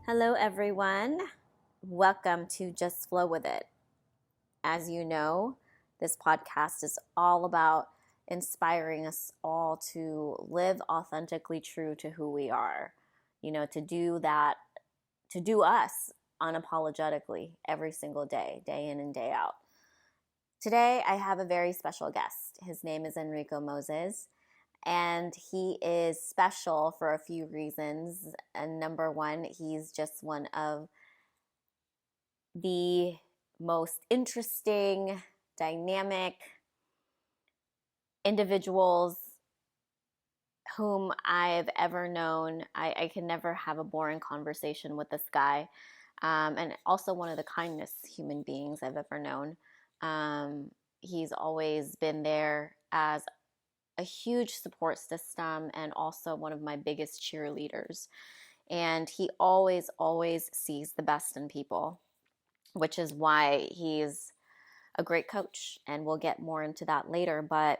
Hello, everyone. Welcome to Just Flow With It. As you know, this podcast is all about inspiring us all to live authentically true to who we are. To do that, to do us unapologetically every single day, day in and day out. Today, I have a very special guest. His name is Enrico Moses. And he is special for a few reasons. And number one, he's just one of the most interesting, dynamic individuals whom I've ever known. I can never have a boring conversation with this guy. And also one of the kindest human beings I've ever known. He's always been there as a huge support system and also one of my biggest cheerleaders. And he always sees the best in people, which is why he's a great coach. And we'll get more into that later, but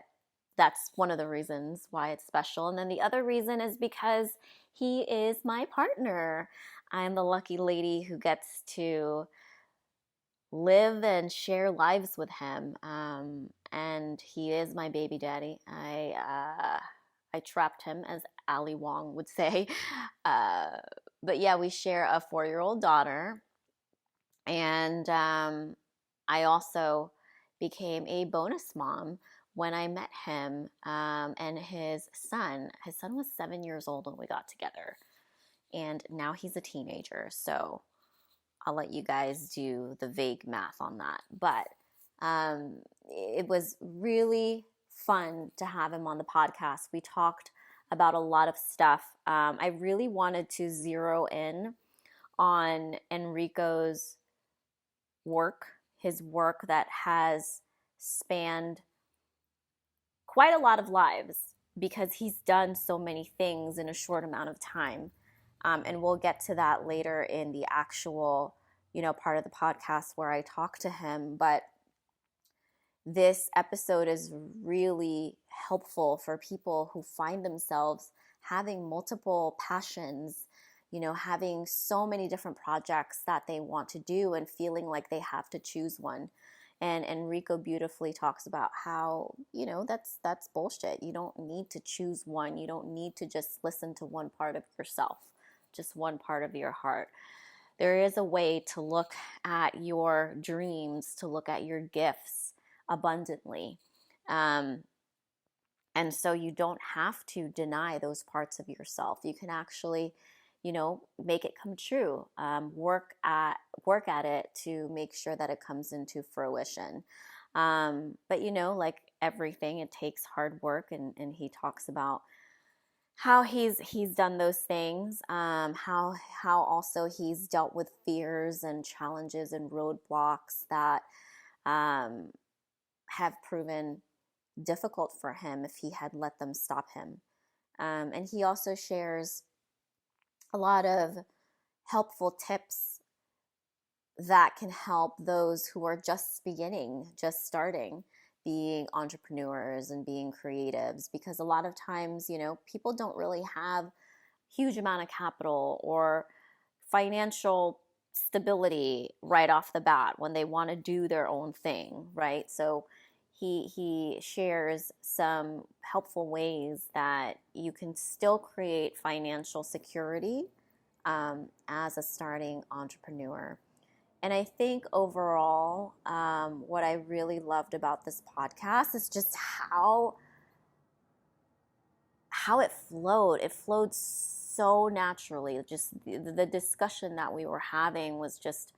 that's one of the reasons why it's special. And then the other reason is because he is my partner. I'm the lucky lady who gets to live and share lives with him. And he is my baby daddy. I trapped him, as Ali Wong would say. But yeah, we share a 4-year-old daughter. And I also became a bonus mom when I met him and his son. His son was 7 years old when we got together. And now he's a teenager. So I'll let you guys do the vague math on that. But it was really fun to have him on the podcast. We talked about a lot of stuff. I really wanted to zero in on Enrico's work, his work that has spanned quite a lot of lives because he's done so many things in a short amount of time. And we'll get to that later in the actual, part of the podcast where I talk to him. But this episode is really helpful for people who find themselves having multiple passions, having so many different projects that they want to do and feeling like they have to choose one. And Enrico beautifully talks about how, that's bullshit. You don't need to choose one. You don't need to just listen to one part of yourself, just one part of your heart. There is a way to look at your dreams, to look at your gifts abundantly. And so you don't have to deny those parts of yourself. You can actually, make it come true. Work at it to make sure that it comes into fruition. But like everything, it takes hard work, and he talks about how he's done those things, how also he's dealt with fears and challenges and roadblocks that have proven difficult for him if he had let them stop him. And he also shares a lot of helpful tips that can help those who are just beginning, just starting, being entrepreneurs and being creatives, because a lot of times, people don't really have huge amount of capital or financial stability right off the bat when they want to do their own thing, right? So he shares some helpful ways that you can still create financial security as a starting entrepreneur. And I think overall, what I really loved about this podcast is just how it flowed. It flowed so naturally. Just the discussion that we were having was just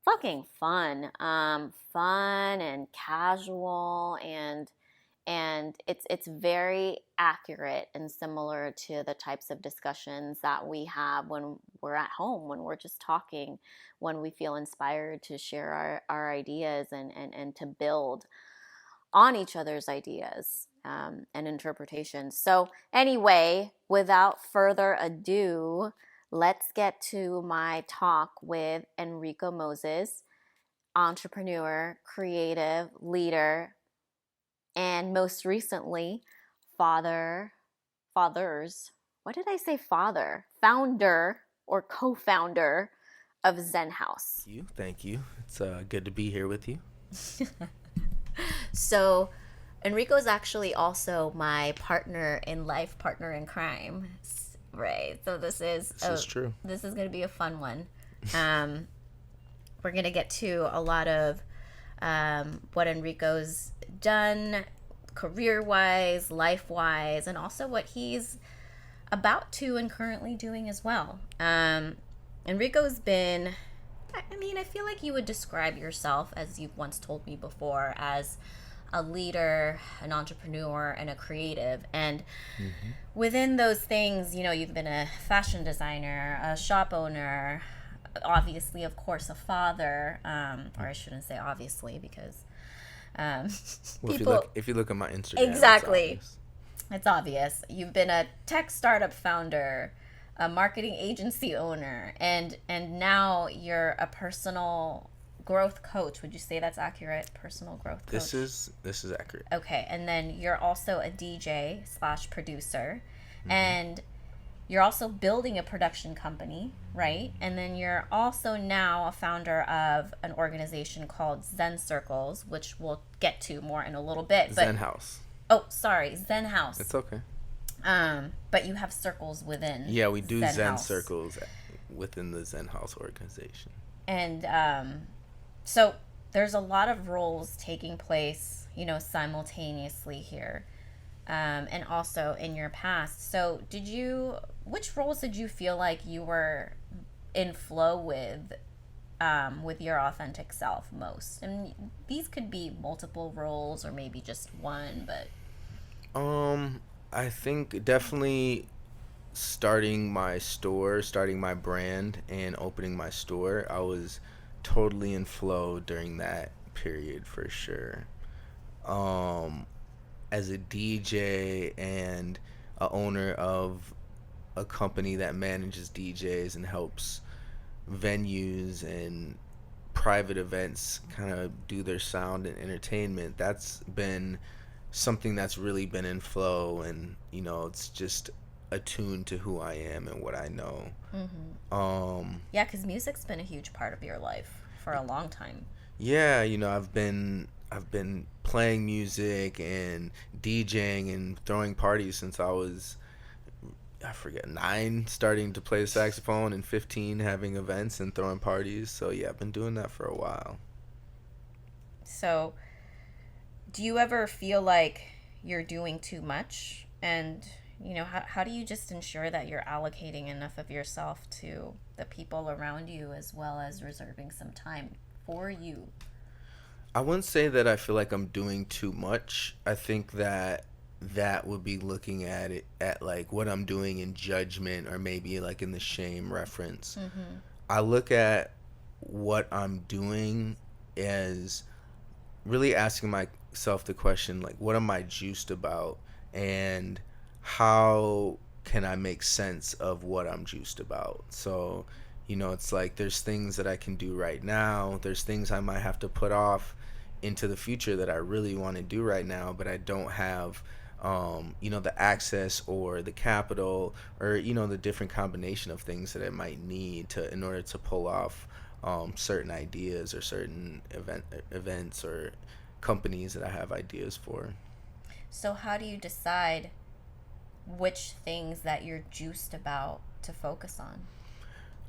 fucking fun, fun and casual, and it's very accurate and similar to the types of discussions that we have when we're at home, when we're just talking, when we feel inspired to share our ideas and to build on each other's ideas and interpretations. So anyway, without further ado, let's get to my talk with Enrico Moses, entrepreneur, creative, leader, and most recently, fathers. What did I say? Founder or co-founder of Zen House. Thank you. It's good to be here with you. So, Enrico is actually also my partner in life, partner in crime. Right. So This is true. this is going to be a fun one. Um, we're going to get to a lot of what Enrico's done career wise, life wise, and also what he's about to and currently doing as well. Enrico's been, I mean, I feel like you would describe yourself, as you've once told me before, as a leader, an entrepreneur, and a creative. And within those things, you know, you've been a fashion designer, a shop owner, obviously, of course, a father, or I shouldn't say obviously, because Well, people. if you look at my Instagram, Exactly. It's obvious. You've been a tech startup founder, a marketing agency owner, and now you're a personal growth coach. Would you say that's accurate? Personal growth coach. This is accurate. Okay, and then you're also a DJ slash producer, and you're also building a production company, right? And then you're also now a founder of an organization called Zen Circles, which we'll get to more in a little bit. Zen House. Oh, sorry, Zen House. It's okay. But you have circles within. Yeah, we do Zen House. Circles within the Zen House organization. And so there's a lot of roles taking place, you know, simultaneously here, and also in your past. So which roles did you feel like you were in flow with your authentic self most? And these could be multiple roles or maybe just one, but. I think definitely starting my brand and opening my store. I was totally in flow during that period for sure. As a DJ and a owner of a company that manages DJs and helps venues and private events kind of do their sound and entertainment, that's been something that's really been in flow, and you know, it's just attuned to who I am and what I know. Yeah, because music's been a huge part of your life for a long time. Yeah, you know, I've been playing music and DJing and throwing parties since I was, I forget, 9, starting to play the saxophone, and 15 having events and throwing parties. So yeah, I've been doing that for a while. So do you ever feel like you're doing too much? And, you know, how do you just ensure that you're allocating enough of yourself to the people around you as well as reserving some time for you? I wouldn't say that I feel like I'm doing too much. I think that would be looking at it at like what I'm doing in judgment, or maybe like in the shame reference. I look at what I'm doing as really asking myself the question, like, what am I juiced about, and how can I make sense of what I'm juiced about? So, you know, it's like there's things that I can do right now, there's things I might have to put off into the future that I really want to do right now, but I don't have you know, the access or the capital, or you know, the different combination of things that I might need to in order to pull off certain ideas or certain events or companies that I have ideas for. So how do you decide which things that you're juiced about to focus on?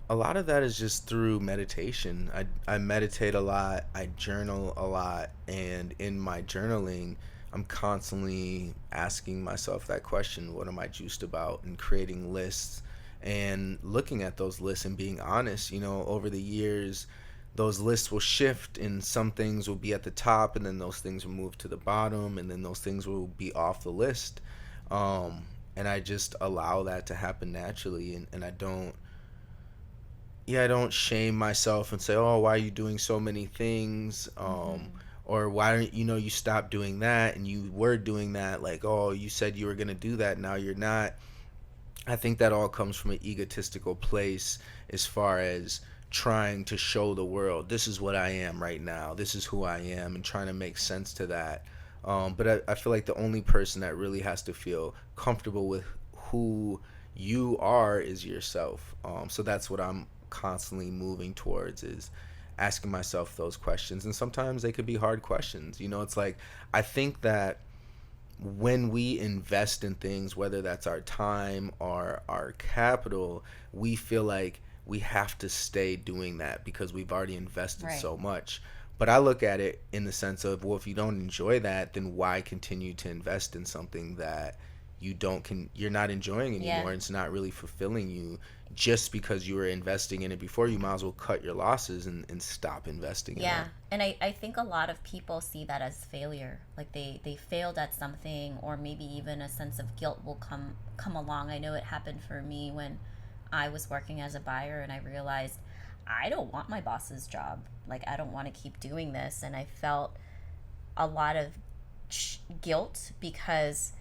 A lot of that is just through meditation. I meditate a lot, I journal a lot, and in my journaling, I'm constantly asking myself that question, what am I juiced about, and creating lists and looking at those lists and being honest. You know, over the years, those lists will shift, and some things will be at the top, and then those things will move to the bottom, and then those things will be off the list. And I just allow that to happen naturally, and I don't shame myself and say, oh, why are you doing so many things? Or why don't you know, you stopped doing that and you were doing that, like, oh, you said you were going to do that, now you're not. I think that all comes from an egotistical place, as far as trying to show the world, this is what I am right now, this is who I am, and trying to make sense to that. But I feel like the only person that really has to feel comfortable with who you are is yourself. So that's what I'm constantly moving towards, is asking myself those questions. And sometimes they could be hard questions. It's like, I think that when we invest in things, whether that's our time or our capital, we feel like we have to stay doing that because we've already invested Right. so much. But I look at it in the sense of, well, if you don't enjoy that, then why continue to invest in something that you're not enjoying Yeah. anymore, and it's not really fulfilling you? Just because you were investing in it before, you might as well cut your losses and stop investing in Yeah. that. And I think a lot of people see that as failure. Like they failed at something, or maybe even a sense of guilt will come along. I know it happened for me when I was working as a buyer and I realized I don't want my boss's job. Like I don't want to keep doing this, and I felt a lot of guilt because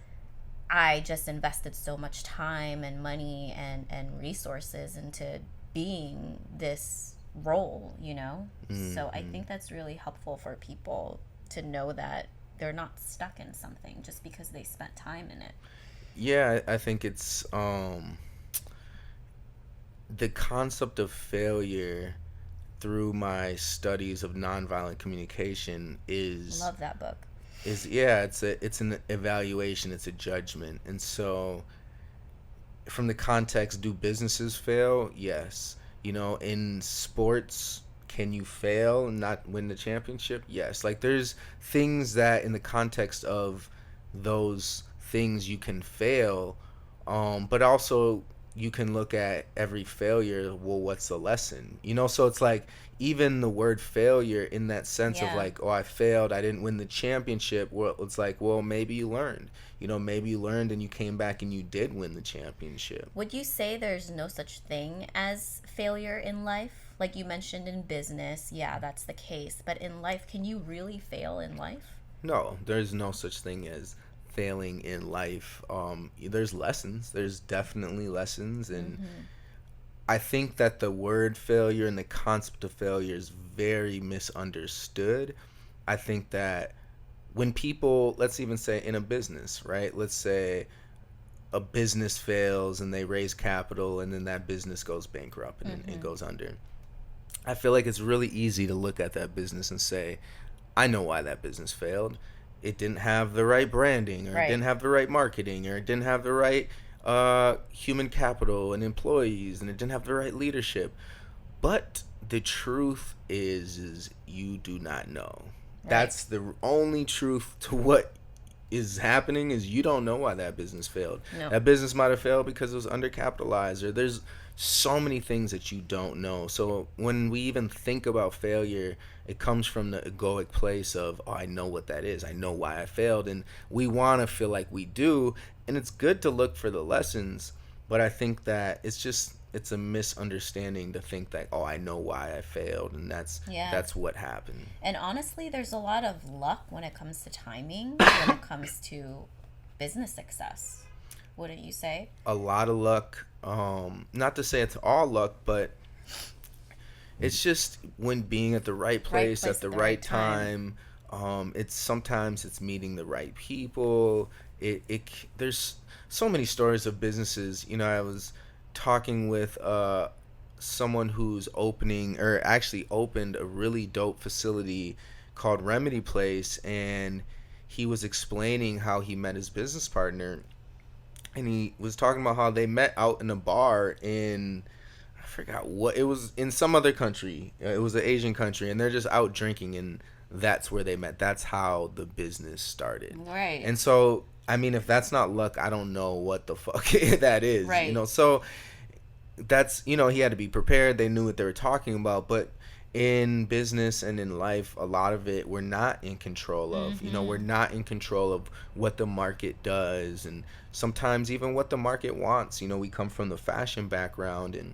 I just invested so much time and money and resources into being this role, you know? So I Hmm. think that's really helpful for people to know that they're not stuck in something just because they spent time in it. Yeah, I think it's the concept of failure through my studies of nonviolent communication is Love that book. is yeah, it's an evaluation, it's a judgment. And so from the context, do businesses fail? Yes. In sports, can you fail and not win the championship? Yes. Like, there's things that in the context of those things you can fail, but also you can look at every failure. Well, what's the lesson? So it's like, even the word failure in that sense of Yeah. like, oh, I failed, I didn't win the championship. Well, it's like, well, maybe you learned. Maybe you learned and you came back and you did win the championship. Would you say there's no such thing as failure in life? Like you mentioned in business, yeah, that's the case. But in life, can you really fail in life? No, there's no such thing as failing in life. There's lessons. There's definitely lessons, and Mm-hmm. I think that the word failure and the concept of failure is very misunderstood. I think that when people, let's even say in a business, right? Let's say a business fails and they raise capital and then that business goes bankrupt and it Mm-hmm. goes under. I feel like it's really easy to look at that business and say, I know why that business failed. It didn't have the right branding, or it Right. didn't have the right marketing, or it didn't have the right human capital and employees, and it didn't have the right leadership. But the truth is you do not know. Right. That's the only truth to what is happening, is you don't know why that business failed. No. That business might have failed because it was undercapitalized, or there's so many things that you don't know. So when we even think about failure, it comes from the egoic place of, oh, I know what that is. I know why I failed. And we want to feel like we do. And it's good to look for the lessons. But I think that it's a misunderstanding to think that, oh, I know why I failed. And that's Yeah. that's what happened. And honestly, there's a lot of luck when it comes to timing, when it comes to business success. Wouldn't you say? A lot of luck. Not to say it's all luck, but it's just when being at the right Right place at place the at the right right time. time. It's sometimes it's meeting the right people. There's so many stories of businesses. I was talking with someone who's opening, or actually opened, a really dope facility called Remedy Place, and he was explaining how he met his business partner, and he was talking about how they met out in a bar in, I forgot what it was, in some other country. It was an Asian country, and they're just out drinking, and that's where they met. That's how the business started. Right. And so, I mean, if that's not luck, I don't know what the fuck that is. Right. So that's, he had to be prepared. They knew what they were talking about, but in business and in life, a lot of it we're not in control of. We're Mm-hmm. not in control of what the market does, and sometimes even what the market wants. We come from the fashion background, and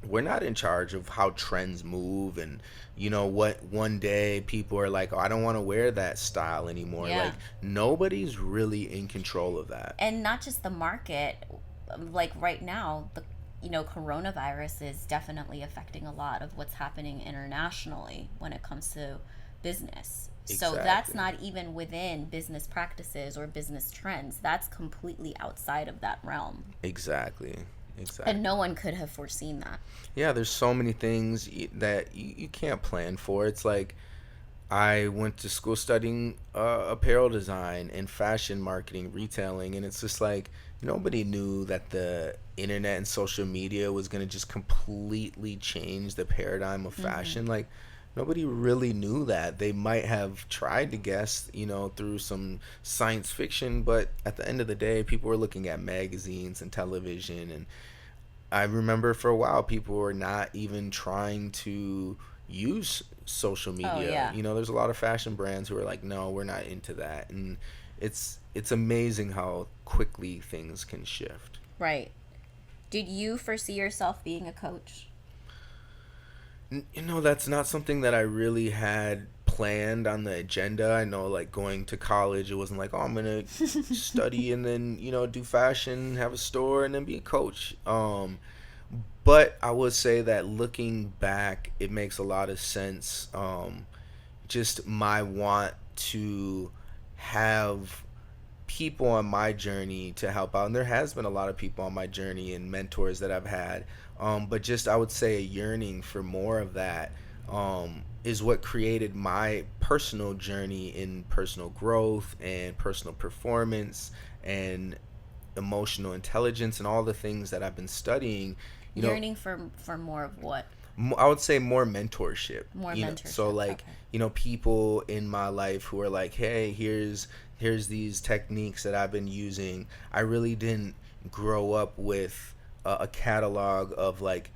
we're not in charge of how trends move, and what one day people are like, oh, I don't want to wear that style anymore. Yeah. Like, nobody's really in control of that. And not just the market, like right now, the coronavirus is definitely affecting a lot of what's happening internationally when it comes to business. So that's Exactly. not even within business practices or business trends. That's completely outside of that realm. Exactly. And no Exactly. one could have foreseen that. Yeah, there's so many things that you can't plan for. It's like I went to school studying apparel design and fashion marketing, retailing, and it's just like nobody knew that the internet and social media was going to just completely change the paradigm of Mm-hmm. fashion. Like, nobody really knew that. They might have tried to guess, through some science fiction, but at the end of the day, people were looking at magazines and television. And I remember for a while people were not even trying to use social Oh, media. yeah. There's a lot of fashion brands who are like, no, we're not into that. And it's amazing how quickly things can shift. Right. Did you foresee yourself being a coach? That's not something that I really had planned on the agenda. I know, like, going to college, it wasn't like, oh, I'm gonna study and then do fashion, have a store, and then be a coach. But I would say that looking back, it makes a lot of sense. Just my want to have people on my journey to help out, and there has been a lot of people on my journey and mentors that I've had. But just, I would say, a yearning for more of that is what created my personal journey in personal growth and personal performance and emotional intelligence and all the things that I've been studying. You know, Yearning for more of what? I would say more mentorship. More So mentorship. like, Okay. people in my life who are like, hey, here's these techniques that I've been using. I really didn't grow up with a catalog of like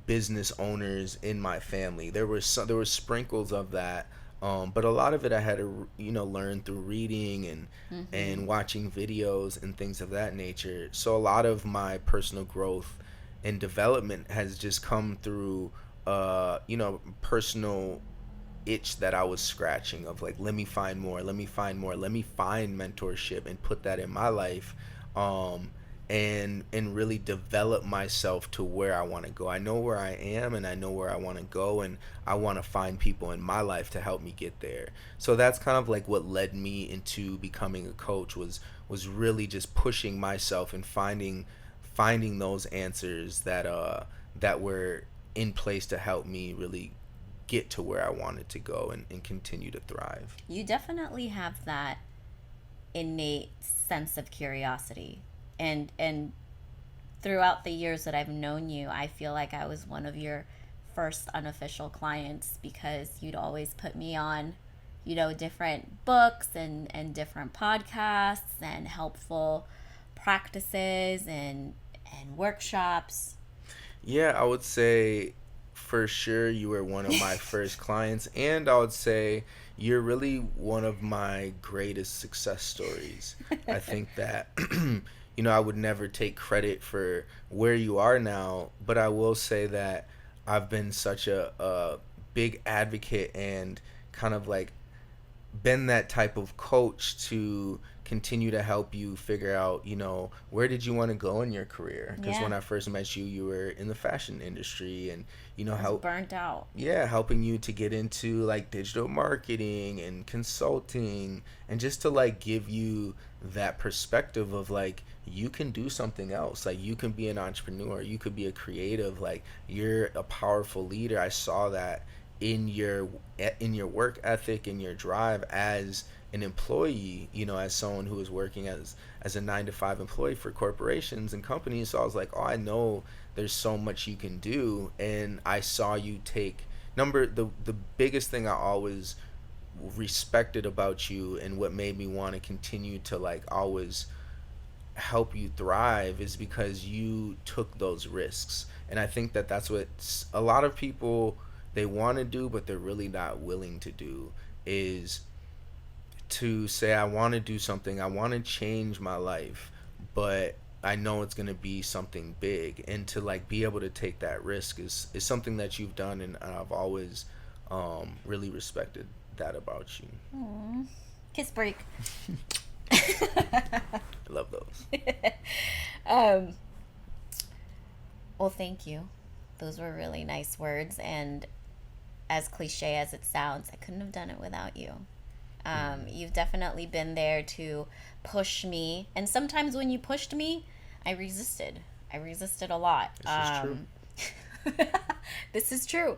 business owners in my family. There were sprinkles of that, but a lot of it I had to learn through reading Mm-hmm. and watching videos and things of that nature. So a lot of my personal growth and development has just come through personal itch that I was scratching of like, let me find more, let me find more, let me find mentorship and put that in my life, um and really develop myself to where I want to go. I know where I am and I know where I want to go, and I want to find people in my life to help me get there. So that's kind of like what led me into becoming a coach, was really just pushing myself and finding those answers that were in place to help me really get to where I wanted to go and continue to thrive. You definitely have that innate sense of curiosity. And throughout the years that I've known you, I feel like I was one of your first unofficial clients because you'd always put me on, different books and different podcasts and helpful practices and workshops. Yeah, I would say for sure you were one of my first clients, and I would say you're really one of my greatest success stories. I think that I would never take credit for where you are now, but I will say that I've been such a big advocate and kind of like been that type of coach to continue to help you figure out, where did you want to go in your career? Because Yeah, when I first met you, you were in the fashion industry, and I was help burnt out. yeah, helping you to get into like digital marketing and consulting, and just to like give you that perspective of like, you can do something else. Like, you can be an entrepreneur, you could be a creative, like, you're a powerful leader. I saw that in your work ethic and your drive as an employee, as someone who is working as a 9 to 5 employee for corporations and companies. So I was like, oh, I know there's so much you can do. And I saw you take the biggest thing I always respected about you, and what made me want to continue to like always help you thrive, is because you took those risks. And I think that that's what a lot of people, they want to do but they're really not willing to do, is to say, I want to do something, I want to change my life, but I know it's going to be something big, and to like be able to take that risk is something that you've done, and I've always really respected that about you. Aww. Kiss break. I love those. um, well, thank you. Those were really nice words, and as cliche as it sounds, I couldn't have done it without you. Mm, You've definitely been there to push me. And sometimes when you pushed me, I resisted. I resisted a lot. this is true. This is true.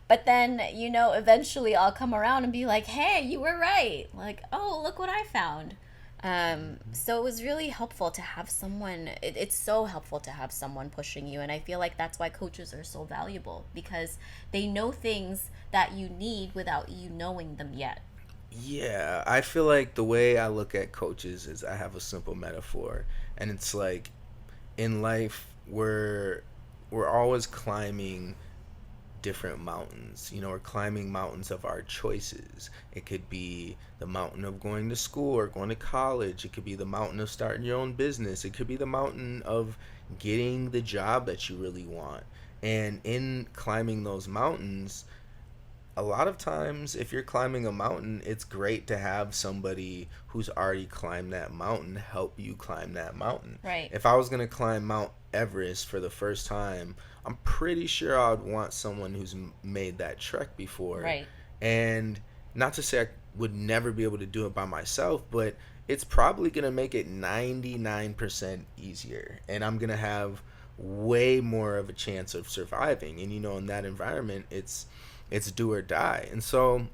But then, eventually I'll come around and be like, hey, you were right. Like, oh, look what I found. Hmm. So it was really helpful to have someone, it's so helpful to have someone pushing you. And I feel like that's why coaches are so valuable because they know things that you need without you knowing them yet. Yeah, I feel like the way I look at coaches is I have a simple metaphor, and it's like in life we're always climbing different mountains. We're climbing mountains of our choices. It could be the mountain of going to school or going to college. It could be the mountain of starting your own business. It could be the mountain of getting the job that you really want. And in climbing those mountains, a lot of times if you're climbing a mountain, it's great to have somebody who's already climbed that mountain help you climb that mountain. Right, If I was going to climb Mount Everest for the first time, I'm pretty sure I'd want someone who's made that trek before. right, And not to say I would never be able to do it by myself, but it's probably going to make it 99% easier, and I'm going to have way more of a chance of surviving. And in that environment, it's do or die. And so,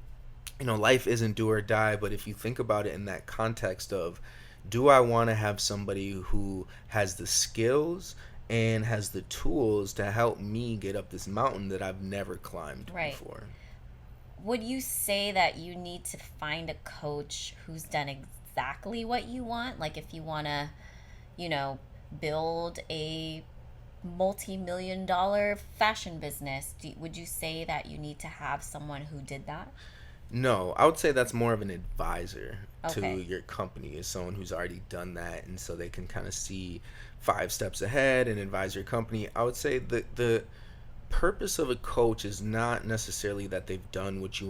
life isn't do or die, but if you think about it in that context of, do I want to have somebody who has the skills and has the tools to help me get up this mountain that I've never climbed right. before? Would you say that you need to find a coach who's done exactly what you want? Like if you want to, you know, build a multi-million dollar fashion business, would you say that you need to have someone who did that? No, I would say that's more of an advisor to Okay. your company, is someone who's already done that, and so they can kind of see 5 steps ahead and advise your company. I would say the purpose of a coach is not necessarily that they've done what you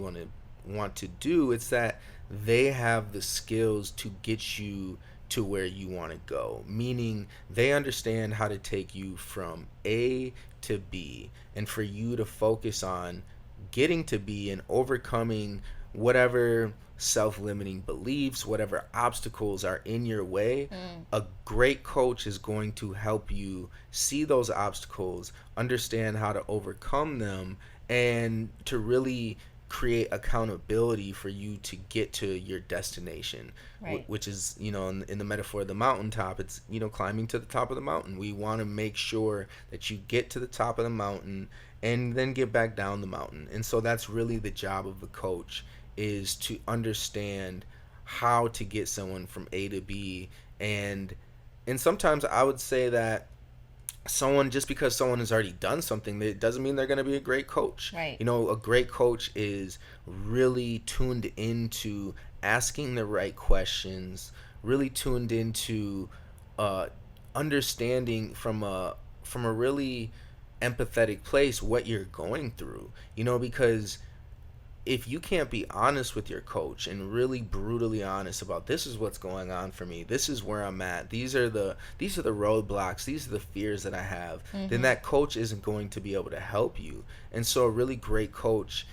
want to do. It's that they have the skills to get you to where you want to go, meaning they understand how to take you from A to B, and for you to focus on getting to B and overcoming whatever self-limiting beliefs, whatever obstacles are in your way. Mm, A great coach is going to help you see those obstacles, understand how to overcome them, and to really create accountability for you to get to your destination, right. which is, in the metaphor of the mountaintop, it's, climbing to the top of the mountain. We want to make sure that you get to the top of the mountain and then get back down the mountain. And so that's really the job of the coach, is to understand how to get someone from A to B. And sometimes I would say that someone, just because someone has already done something, that doesn't mean they're going to be a great coach. Right. A great coach is really tuned into asking the right questions, really tuned into uh, understanding from a really empathetic place what you're going through. Because if you can't be honest with your coach and really brutally honest about, this is what's going on for me, this is where I'm at, these are the roadblocks, these are the fears that I have, then Mm-hmm. that coach isn't going to be able to help you. And so a really great coach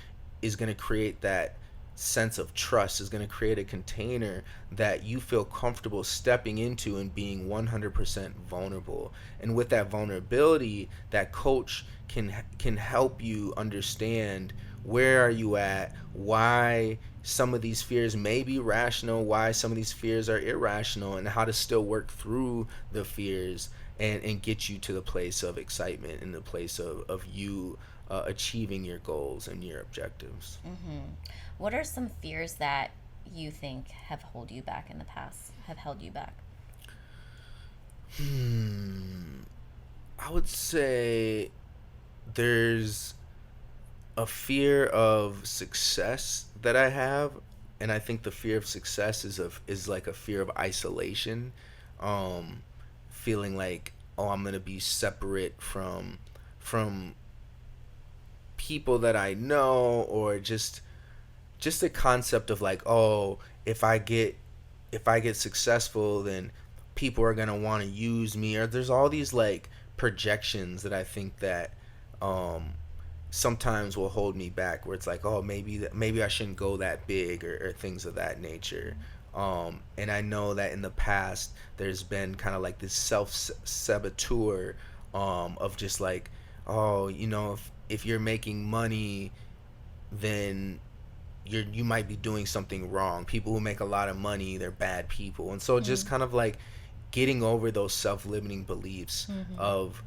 is going to create that sense of trust, is going to create a container that you feel comfortable stepping into and being 100% vulnerable. And with that vulnerability, that coach can help you understand where are you at, why some of these fears may be rational, why some of these fears are irrational, and how to still work through the fears, and get you to the place of excitement and the place of you achieving your goals and your objectives. Mm-hmm. What are some fears that you think have held you back in the past? Have held you back? Hmm. I would say there's a fear of success that I have, and I think the fear of success is like a fear of isolation, um, feeling like, oh, I'm gonna be separate from people that I know, or just the concept of like, oh, if I get successful, then people are gonna want to use me, or there's all these like projections that I think that um sometimes will hold me back, where it's like, oh, maybe I shouldn't go that big, or things of that nature. And I know that in the past there's been kind of like this self saboteur, of just like, oh, if you're making money, then you might be doing something wrong. People who make a lot of money, they're bad people. And so just Mm. kind of like getting over those self-limiting beliefs Mhm. of,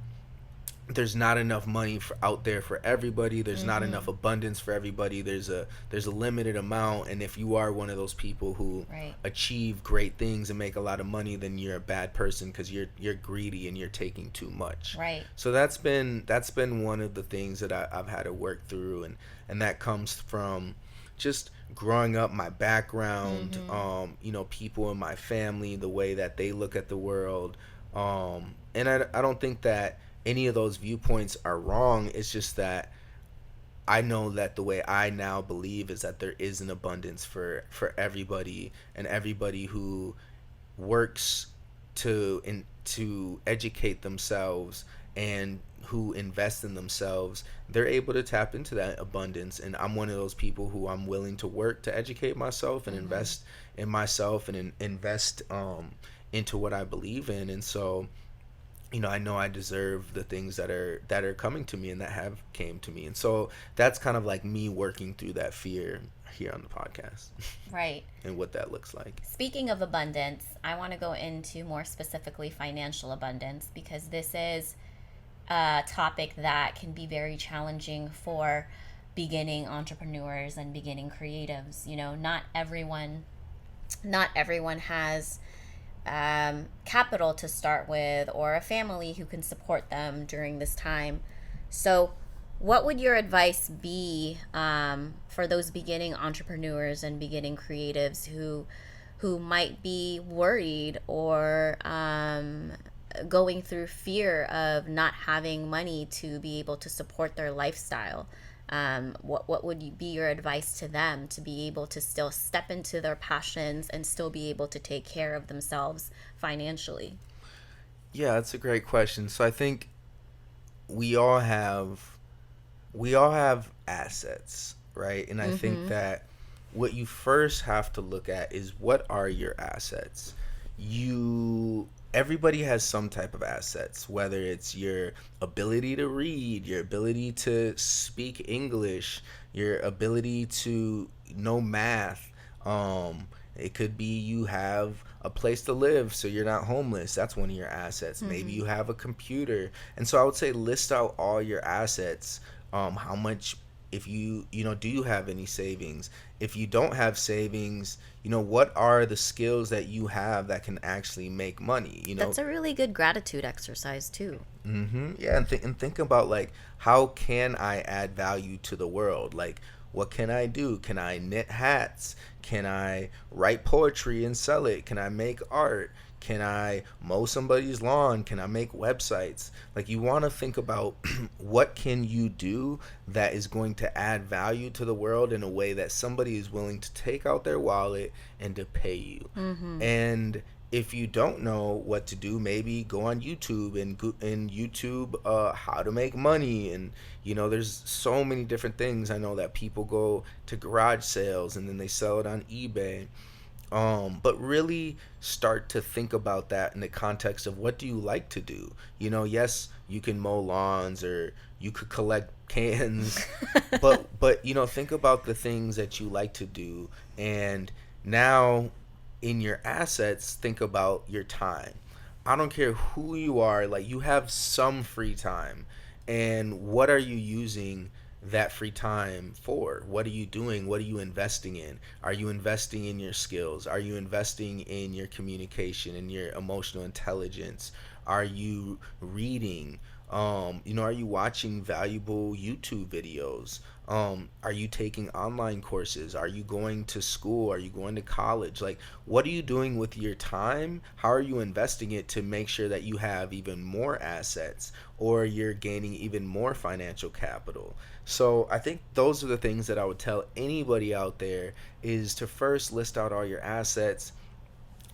there's not enough money out there for everybody. There's not enough Mhm. abundance for everybody. There's a limited amount, and if you are one of those people who Right. achieve great things and make a lot of money, then you're a bad person, because you're greedy and you're taking too much. Right. So that's been one of the things that I've had to work through, and that comes from just growing up, my background, Mhm. people in my family, the way that they look at the world. And I don't think that any of those viewpoints are wrong. It's just that I know that the way I now believe is that there is an abundance for everybody, and everybody who works to educate themselves, and who invest in themselves, they're able to tap into that abundance. And I'm one of those people who I'm willing to work to educate myself and Mhm. invest in myself, and invest into what I believe in. And so, I know I deserve the things that are coming to me, and that have came to me. And so that's kind of like me working through that fear here on the podcast, Right. and what that looks like. Speaking of abundance, I want to go into more specifically financial abundance because this is a topic that can be very challenging for beginning entrepreneurs and beginning creatives. Not everyone has capital to start with or a family who can support them during this time. So, what would your advice be for those beginning entrepreneurs and beginning creatives who might be worried or going through fear of not having money to be able to support their lifestyle? What would be your advice to them to be able to still step into their passions and still be able to take care of themselves financially? Yeah, that's a great question. So I think we all have we all have assets, right? And I think Mm-hmm. that what you first have to look at is, what are your assets? You Everybody has some type of assets, whether it's your ability to read, your ability to speak English, your ability to know math. It could be you have a place to live so you're not homeless. That's one of your assets. Maybe Mm-hmm. you have a computer. And so I would say list out all your assets. How much, if do you have any savings? If you don't have savings, what are the skills that you have that can actually make money? That's a really good gratitude exercise too. Yeah, and think about, like, how can I add value to the world? Like, what can I do? Can I knit hats? Can I write poetry and sell it? Can I make art? Can I mow somebody's lawn? Can I make websites? Like, you want to think about what can you do that is going to add value to the world in a way that somebody is willing to take out their wallet and to pay you. Mm-hmm. And if you don't know what to do, maybe go on YouTube and YouTube how to make money. And there's so many different things. I know that people go to garage sales and then they sell it on eBay. But really start to think about that in the context of, what do you like to do? Yes, you can mow lawns, or you could collect cans, but think about the things that you like to do. And now, in your assets, think about your time. I don't care who you are, like, you have some free time. And what are you using that free time for? What are you doing? What are you investing in? Are you investing in your skills? Are you investing in your communication and your emotional intelligence? Are you reading? Are you watching valuable YouTube videos? Are you taking online courses? Are you going to school? Are you going to college? Like, what are you doing with your time? How are you investing it to make sure that you have even more assets, or you're gaining even more financial capital? So I think those are the things that I would tell anybody out there, is to first list out all your assets,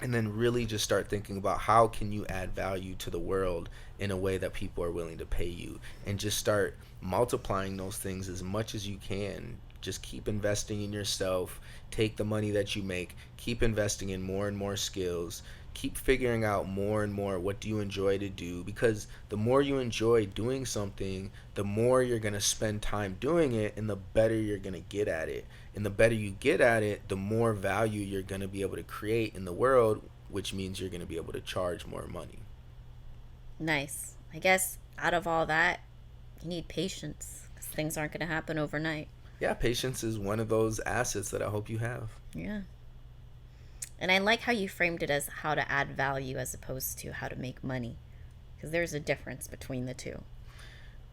and then really just start thinking about, how can you add value to the world, in a way that people are willing to pay you, and just start multiplying those things as much as you can. Just keep investing in yourself. Take the money that you make, keep investing in more and more skills, keep figuring out more and more what do you enjoy to do, because the more you enjoy doing something, the more you're going to spend time doing it, and the better you're going to get at it. And the better you get at it, the more value you're going to be able to create in the world, which means you're going to be able to charge more money. Nice. I guess out of all that, you need patience because things aren't going to happen overnight. Yeah, patience is one of those assets that I hope you have. Yeah. And I like how you framed it as how to add value as opposed to how to make money because there's a difference between the two.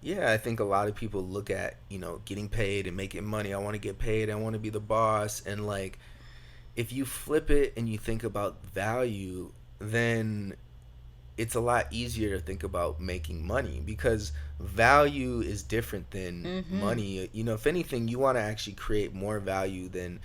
Yeah, I think a lot of people look at, getting paid and making money. I want to get paid. I want to be the boss. And like, if you flip it and you think about value, then it's a lot easier to think about making money, because value is different than Mm-hmm. money. If anything, you want to actually create more value than,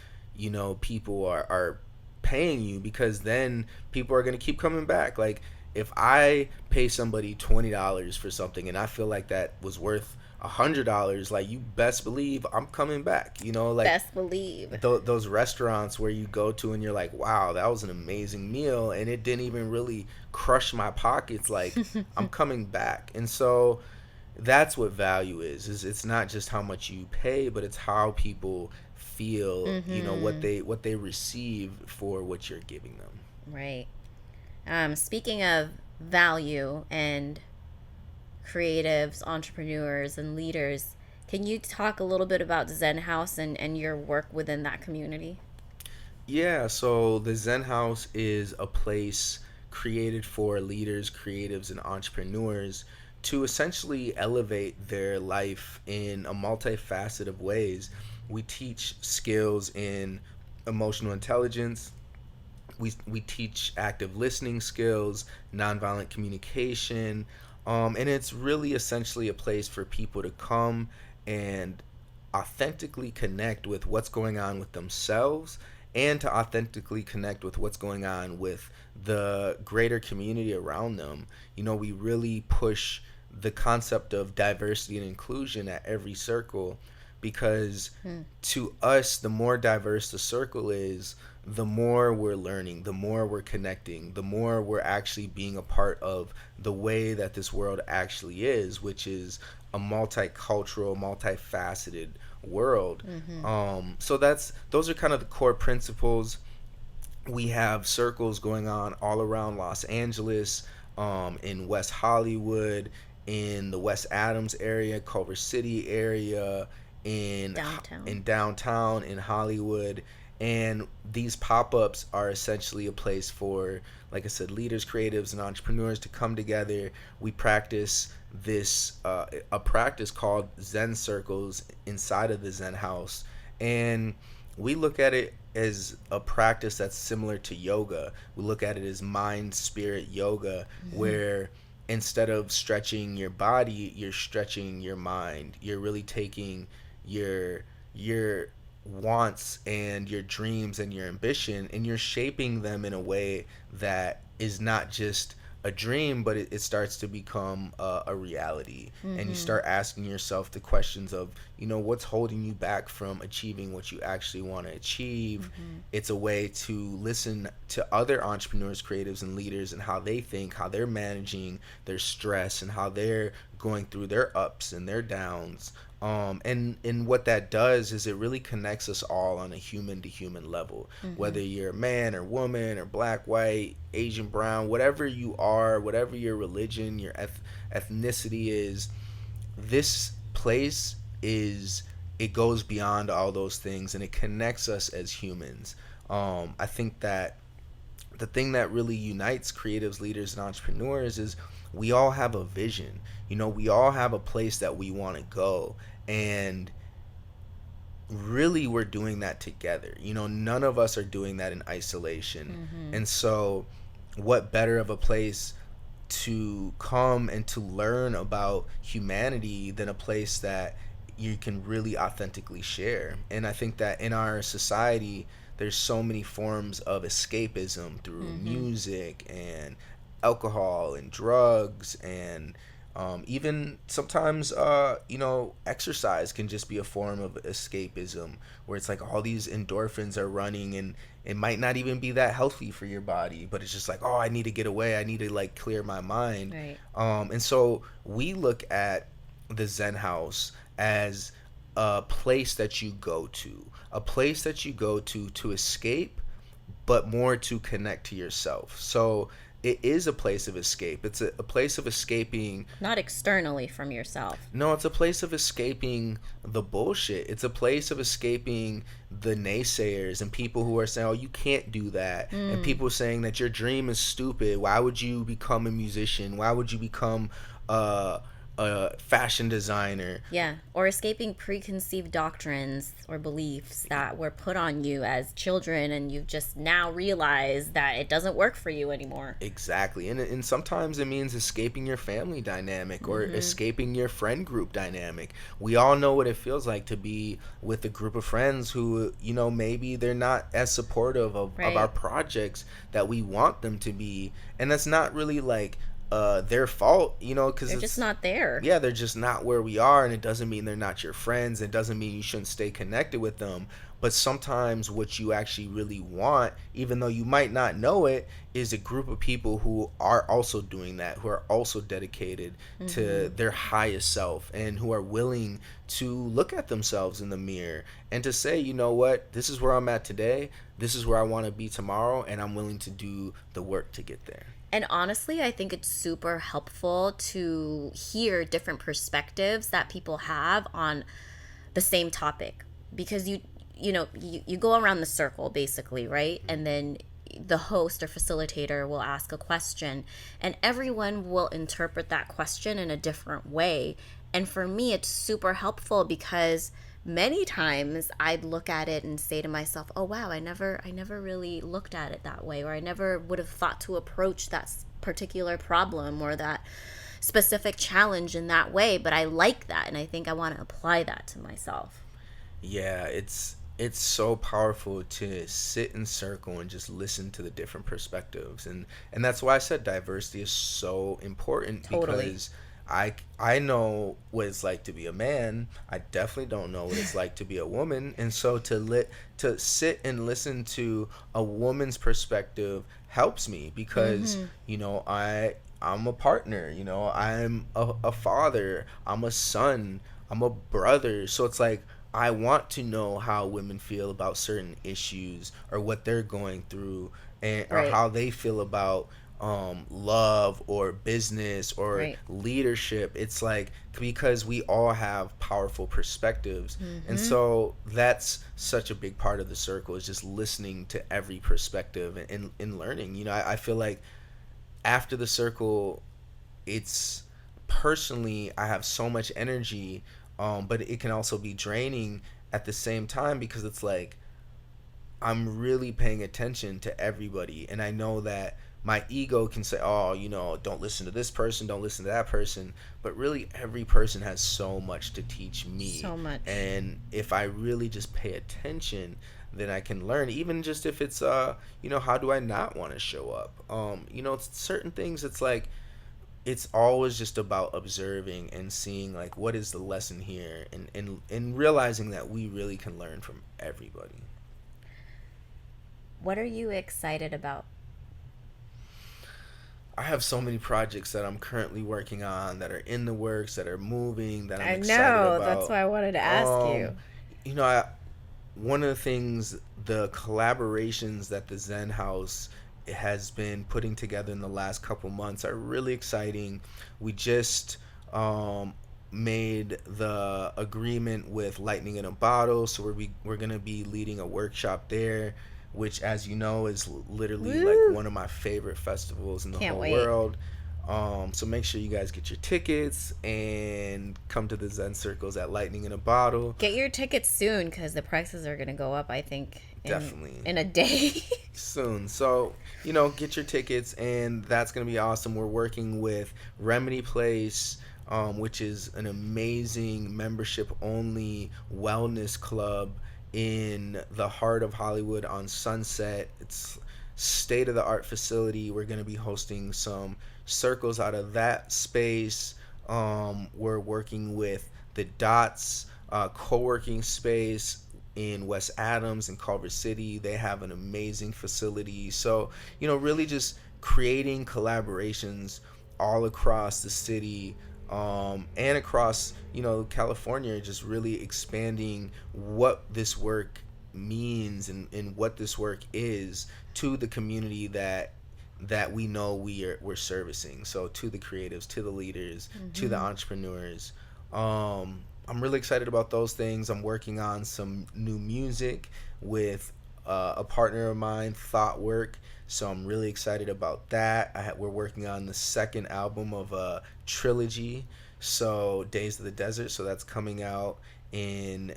people are paying you, because then people are going to keep coming back. Like, if I pay somebody $20 for something and I feel like that was worth $100, like, you best believe I'm coming back. Like, Best believe. those restaurants where you go to and you're like, wow, that was an amazing meal and it didn't even really crush my pockets, like, I'm coming back. And so that's what value is it's not just how much you pay, but it's how people feel, Mm-hmm. what they receive for what you're giving them. Right. Speaking of value and creatives, entrepreneurs, and leaders, can you talk a little bit about Zen House and your work within that community? Yeah, so the Zen House is a place created for leaders, creatives, and entrepreneurs to essentially elevate their life in a multifaceted of ways. We teach skills in emotional intelligence. We teach active listening skills, nonviolent communication, and it's really essentially a place for people to come and authentically connect with what's going on with themselves, and to authentically connect with what's going on with the greater community around them. We really push the concept of diversity and inclusion at every circle, because Hmm. to us, the more diverse the circle is, the more we're learning, the more we're connecting, the more we're actually being a part of the way that this world actually is, which is a multicultural, multifaceted world. Mm-hmm. So those are kind of the core principles. We have circles going on all around Los Angeles, in West Hollywood, in the West Adams area, Culver City area, in Downtown. in downtown, in Hollywood. And these pop-ups are essentially a place for, like I said, leaders, creatives, and entrepreneurs to come together. We practice this a practice called Zen Circles inside of the Zen House, and we look at it as a practice that's similar to yoga. We look at it as mind spirit yoga, Mm-hmm. where instead of stretching your body, you're stretching your mind. You're really taking your wants and your dreams and your ambition, and you're shaping them in a way that is not just a dream, but it starts to become a reality. And you Mm-hmm. start asking yourself the questions of, what's holding you back from achieving what you actually want to achieve. Mm-hmm. It's a way to listen to other entrepreneurs, creatives, and leaders, and how they think, how they're managing their stress, and how they're going through their ups and their downs. And what that does is it really connects us all on a human to human level. Mm-hmm. Whether you're a man or woman or black, white, Asian, brown, whatever you are, whatever your religion, your ethnicity is, this place is, it goes beyond all those things, and it connects us as humans. I think that the thing that really unites creatives, leaders, and entrepreneurs is we all have a vision. We all have a place that we want to go. And really, we're doing that together. None of us are doing that in isolation. Mm-hmm. And so, what better of a place to come and to learn about humanity than a place that you can really authentically share? And I think that in our society, there's so many forms of escapism through Mm-hmm. music and alcohol and drugs, and even sometimes exercise can just be a form of escapism, where it's like all these endorphins are running, and it might not even be that healthy for your body, but it's just like, oh, I need to get away, I need to like clear my mind. Right. And so we look at the Zen House as a place that you go to, a place that you go to escape, but more to connect to yourself. So it is a place of escape. It's a place of escaping. Not externally from yourself. No, it's a place of escaping the bullshit. It's a place of escaping the naysayers and people who are saying, oh, you can't do that. And Mm. people saying that your dream is stupid. Why would you become a musician? Why would you become a, a fashion designer? Yeah, or escaping preconceived doctrines or beliefs that were put on you as children, and you've just now realized that it doesn't work for you anymore. Exactly. And sometimes it means escaping your family dynamic or escaping your friend group dynamic. We all know what it feels like to be with a group of friends who, maybe they're not as supportive of our Right. projects that we want them to be. And that's not really like their fault, because They're just it's, not there. yeah, they're just not where we are, and it doesn't mean they're not your friends. It doesn't mean you shouldn't stay connected with them. But sometimes what you actually really want, even though you might not know it, is a group of people who are also doing that, who are also dedicated to Hmm. their highest self, and who are willing to look at themselves in the mirror and to say, you know what, this is where I'm at today, this is where I want to be tomorrow, and I'm willing to do the work to get there. And honestly, I think it's super helpful to hear different perspectives that people have on the same topic, because you go around the circle basically, right? And then the host or facilitator will ask a question, and everyone will interpret that question in a different way. And for me, it's super helpful because many times I'd look at it and say to myself, "Oh wow, I never really looked at it that way, or I never would have thought to approach that particular problem or that specific challenge in that way, but I like that and I think I want to apply that to myself." Yeah, it's so powerful to sit in circle and just listen to the different perspectives, and that's why I said diversity is so important, Totally. because I know what it's like to be a man. I definitely don't know what it's like to be a woman, and so to sit and listen to a woman's perspective helps me, because Mm-hmm. I'm a partner, I'm a father, I'm a son, I'm a brother. So it's like I want to know how women feel about certain issues, or what they're going through, and or Right. how they feel about love or business or Right. leadership. It's like, because we all have powerful perspectives, and Mm-hmm. so that's such a big part of the circle, is just listening to every perspective, and learning. I feel like after the circle, it's, personally, I have so much energy, but it can also be draining at the same time, because it's like I'm really paying attention to everybody, and I know that my ego can say, oh, don't listen to this person, don't listen to that person, but really every person has so much to teach me. So much. And if I really just pay attention, then I can learn, even just if it's how do I not want to show up. It's certain things, it's like it's always just about observing and seeing, like, what is the lesson here, and realizing that we really can learn from everybody. What are you excited about? I have so many projects that I'm currently working on, that are in the works, that are moving, that I'm I excited know, that's about. why I wanted to ask Um, you. I one of the things, the collaborations that the Zen House has been putting together in the last couple months are really exciting. We just um, made the agreement with Lightning in a Bottle, so we're gonna be leading a workshop there, which, as you know, is literally like Woo! one of my favorite festivals in the Can't whole wait. world. So make sure you guys get your tickets and come to the Zen Circles at Lightning in a Bottle. Get your tickets soon because the prices are going to go up, I think, in Definitely in a day. soon. So, get your tickets, and that's going to be awesome. We're working with Remedy Place, which is an amazing membership only wellness club in the heart of Hollywood on Sunset. It's state of the art facility. We're going to be hosting some circles out of that space. We're working with the Dots co-working space in West Adams and Culver City. They have an amazing facility. So, really just creating collaborations all across the city, and across, California, just really expanding what this work means, and what this work is to the community that we know we're servicing. So to the creatives, to the leaders, to the Mm-hmm. entrepreneurs. I'm really excited about those things. I'm working on some new music with a partner of mine, Thought Work. So I'm really excited about that. We're working on the second album of a trilogy, so Days of the Desert. So that's coming out in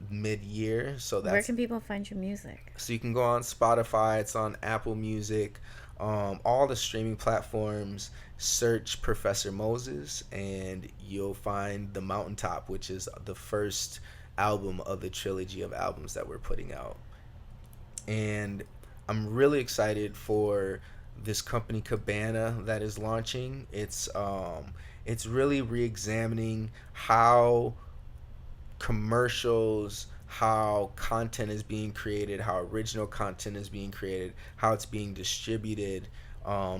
mid-year. So Where that's can people find your music? so you can go on Spotify. It's on Apple Music, all the streaming platforms. Search Professor Moses, and you'll find The Mountaintop, which is the first album of the trilogy of albums that we're putting out. And I'm really excited for this company Cabana that is launching. It's really re-examining how commercials, how content is being created, how original content is being created, how it's being distributed.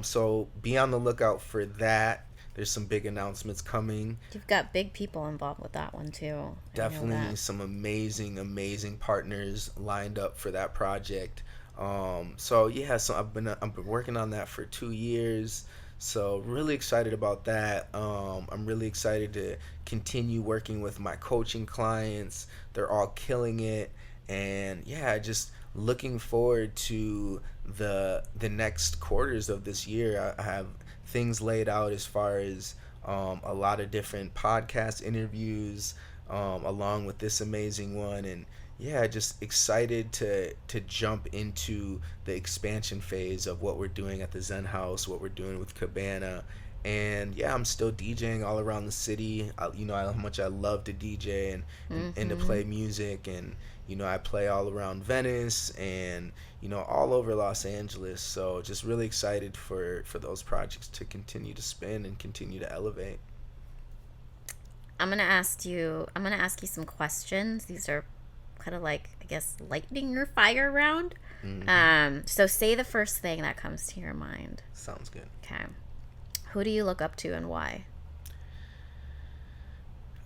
So be on the lookout for that. There's some big announcements coming. You've got big people involved with that one too. I know Definitely that. some amazing, amazing partners lined up for that project. So yeah, so I've been working on that for 2 years. So really excited about that. I'm really excited to continue working with my coaching clients. They're all killing it, and yeah, just looking forward to the next quarters of this year. I have things laid out as far as a lot of different podcast interviews, along with this amazing one. And yeah, just excited to jump into the expansion phase of what we're doing at the Zen House, what we're doing with Cabana. And yeah, I'm still DJing all around the city. You know how much I love to DJ, and to Mm-hmm. play music. And I play all around Venice, and all over Los Angeles. So just really excited for those projects to continue to spin and continue to elevate. I'm gonna ask you some questions. These are kind of like, I guess, lightning or fire round. Hmm. So say the first thing that comes to your mind. Sounds good. Okay. Who do you look up to and why?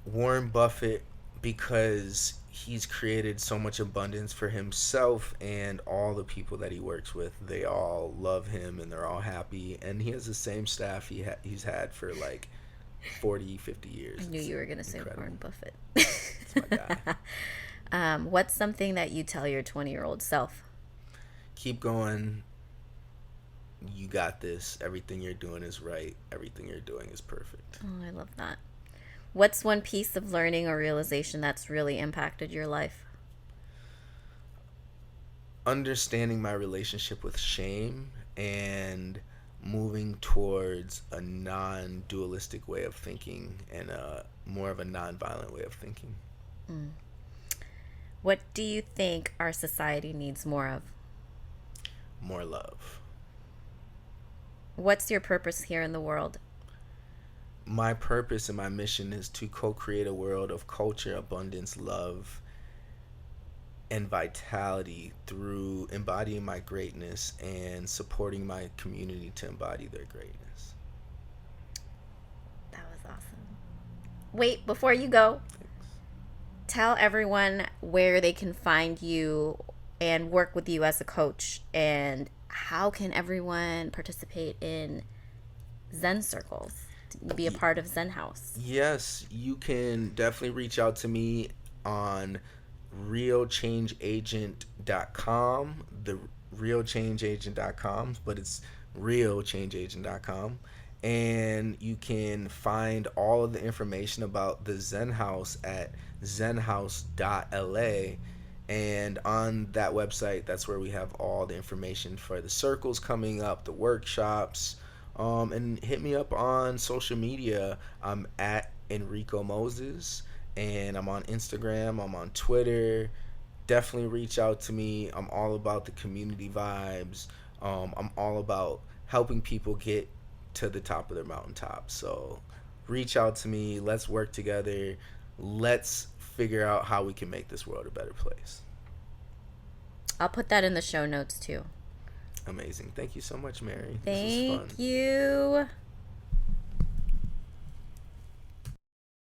Warren Buffett, because he's created so much abundance for himself and all the people that he works with. They all love him, and they're all happy, and he has the same staff he's had for like 40, 50 I years. knew It's you were gonna say incredible. Warren Buffett. It's my guy. What's something that you tell your 20-year-old self? Keep going. You got this. Everything you're doing is right. Everything you're doing is perfect. Oh, I love that. What's one piece of learning or realization that's really impacted your life? Understanding my relationship with shame, and moving towards a non-dualistic way of thinking, and more of a non-violent way of thinking. Mm. What do you think our society needs more of? More love. What's your purpose here in the world? My purpose and my mission is to co-create a world of culture, abundance, love, and vitality through embodying my greatness and supporting my community to embody their greatness. That was awesome. Wait, before you go, Thanks. tell everyone where they can find you and work with you as a coach, and how can everyone participate in Zen Circles, to be a part of Zen House? Yes, you can definitely reach out to me on realchangeagent.com, the realchangeagent.com, but it's realchangeagent.com. And you can find all of the information about the Zen House at zenhouse.la. And on that website, that's where we have all the information for the circles coming up, the workshops. And hit me up on social media. I'm at Enrico Moses, and I'm on Instagram, I'm on Twitter. Definitely reach out to me. I'm all about the community vibes. I'm all about helping people get to the top of their mountaintop. So reach out to me. Let's work together. Let's figure out how we can make this world a better place. I'll put that in the show notes too. Amazing. Thank you so much, Mary. This was fun. Thank you.